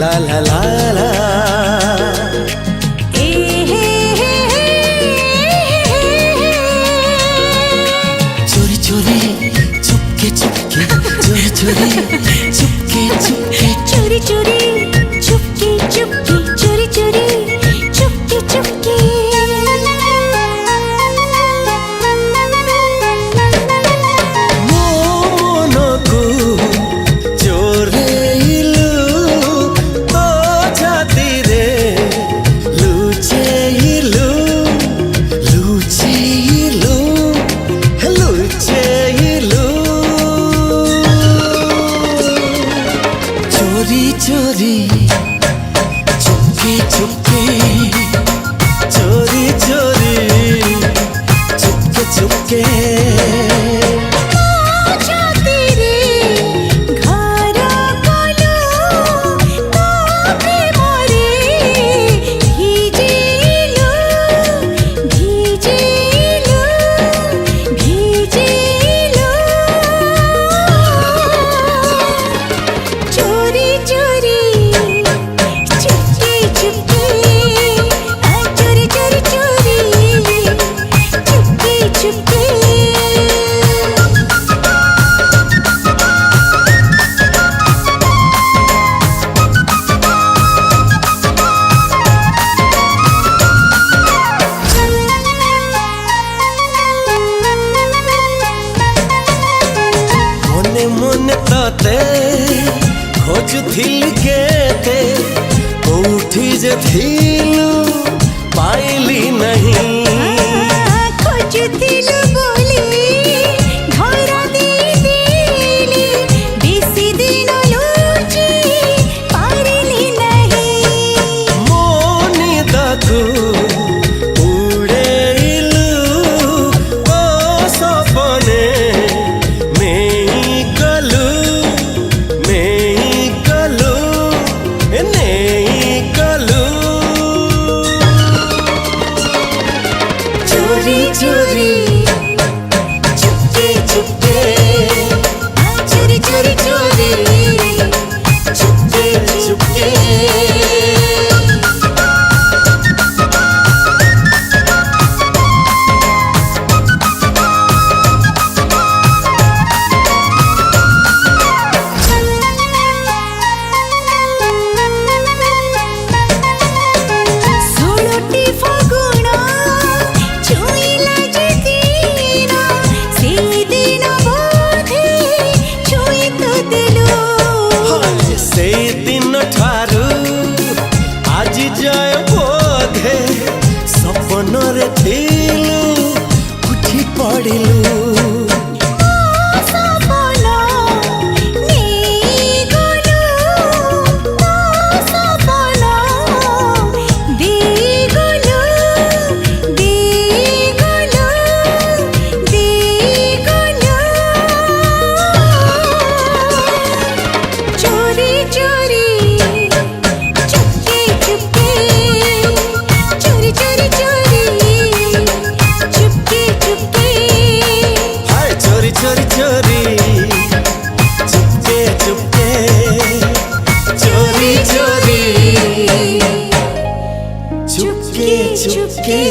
ला ला ला ला चोरी चोरी चुपके चुपके चोरी चोरी चुपके चुपके चोरी चोरी चुपके चुपके चोरी चोरी चुपके चुपके मोनकु चोरेइलु तो छातीरे लुचेइलु लुचेइलु लुचेइलु चोरी चोरी चुपके चुपके चोरी चोरी चुपके चुपके मन तते खोजुथिल केते कोठी जे थिलु पाइली नहीं खोजुथिल बोली घर देली बेसी दिन लुची पारिली नहीं मोनी दाकु उड़ेइलु ओ सपने चोरी चोरी चुपके चुपके चोरी चोरी चोरी चुपके चुपके जय बोधे सपनरे थिलु उठी पड़िलु चोरी चोरी चुपके चुपके चोरी चोरी चुपके चुपके